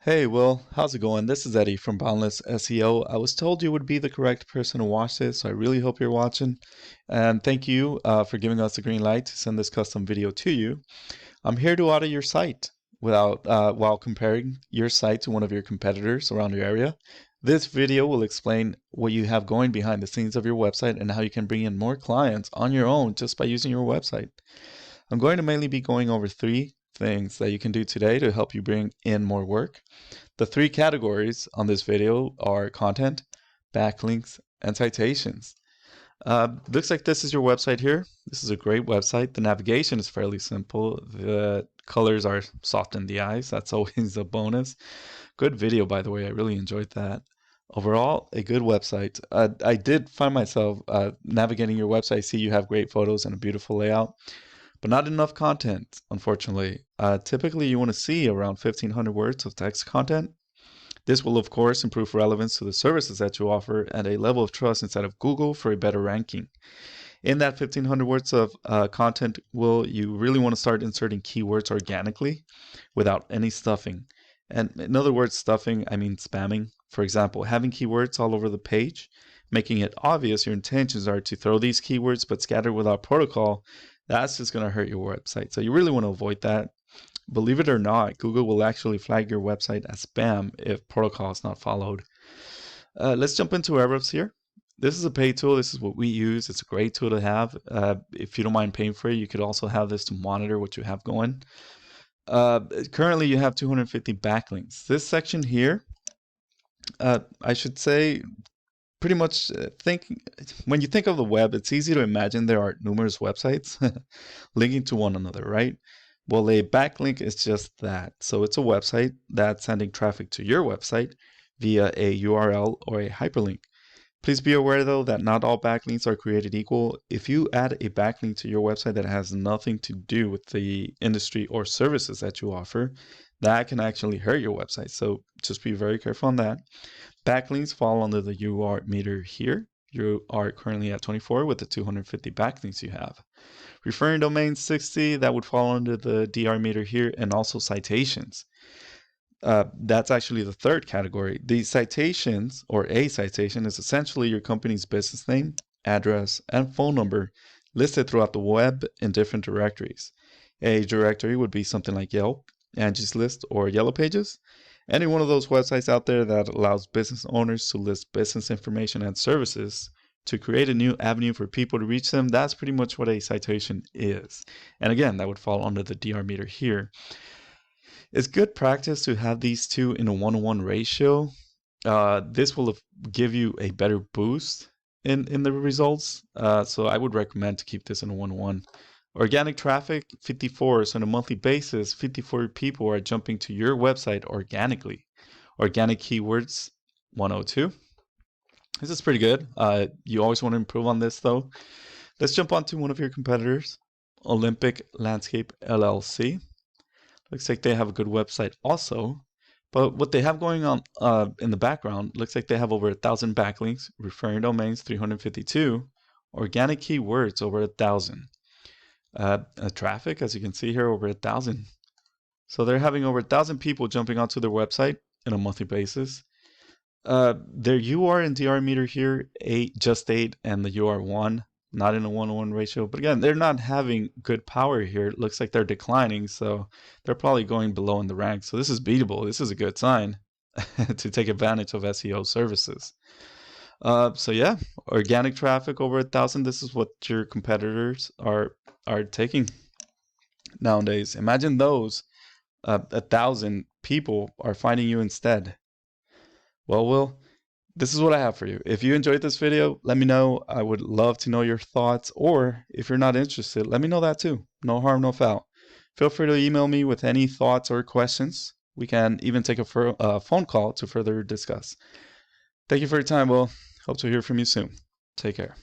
Hey Will, how's it going? This is Eddie from Boundless SEO. I was told you would be the correct person to watch this, so I really hope you're watching. And thank you for giving us the green light to send this custom video to you. I'm here to audit your site while comparing your site to one of your competitors around your area. This video will explain what you have going behind the scenes of your website and how you can bring in more clients on your own just by using your website. I'm going to mainly be going over three things that you can do today to help you bring in more work. The three categories on this video are content, backlinks, and citations. Looks like this is your website here. This is a great website. The navigation is fairly simple. The colors are soft in the eyes. That's always a bonus. Good video, by the way. I really enjoyed that. Overall, a good website. I did find myself navigating your website. See, you have great photos and a beautiful layout, but not enough content, unfortunately. Typically, you want to see around 1,500 words of text content. This will, of course, improve relevance to the services that you offer and a level of trust inside of Google for a better ranking. In that 1,500 words of content, you really want to start inserting keywords organically without any stuffing. And in other words, stuffing, I mean spamming. For example, having keywords all over the page, making it obvious your intentions are to throw these keywords but scatter without protocol, that's just going to hurt your website. So you really want to avoid that. Believe it or not, Google will actually flag your website as spam if protocol is not followed. Let's jump into Ahrefs here. This is a paid tool. This is what we use. It's a great tool to have. If you don't mind paying for it, you could also have this to monitor what you have going. Currently, you have 250 backlinks. This section here, I should say, pretty much when you think of the web, it's easy to imagine there are numerous websites linking to one another, right? Well, a backlink is just that. So it's a website that's sending traffic to your website via a URL or a hyperlink. Please be aware though that not all backlinks are created equal. If you add a backlink to your website that has nothing to do with the industry or services that you offer, that can actually hurt your website. So just be very careful on that. Backlinks fall under the UR meter here. You are currently at 24 with the 250 backlinks you have. Referring domains 60, that would fall under the DR meter here, and also citations. That's actually the third category. The citations, or a citation, is essentially your company's business name, address, and phone number listed throughout the web in different directories. A directory would be something like Yelp, Angie's List, or Yellow Pages. Any one of those websites out there that allows business owners to list business information and services to create a new avenue for people to reach them, that's pretty much what a citation is. And again, that would fall under the DR meter here. It's good practice to have these two in a 1-to-1 ratio. This will give you a better boost in the results. So I would recommend to keep this in a 1-to-1. Organic traffic, 54. So on a monthly basis, 54 people are jumping to your website organically. Organic keywords, 102. This is pretty good. You always want to improve on this though. Let's jump on to one of your competitors, Olympic Landscape LLC. Looks like they have a good website also, but what they have going on in the background looks like they have over 1,000 backlinks, referring domains 352, organic keywords over 1,000. Traffic, as you can see here, over 1,000. So they're having over 1,000 people jumping onto their website on a monthly basis. Their UR and DR meter here, just 8, and the UR 1, not in a 1-to-1 ratio. But again, they're not having good power here. It looks like they're declining, so they're probably going below in the ranks. So this is beatable. This is a good sign to take advantage of SEO services. So yeah, organic traffic over 1,000. This is what your competitors are taking nowadays. Imagine those 1,000 people are finding you instead. Well, Will, this is what I have for you. If you enjoyed this video, let me know. I would love to know your thoughts, or if you're not interested, let me know that too. No harm, no foul. Feel free to email me with any thoughts or questions. We can even take a phone call to further discuss. Thank you for your time, Will. Hope to hear from you soon. Take care.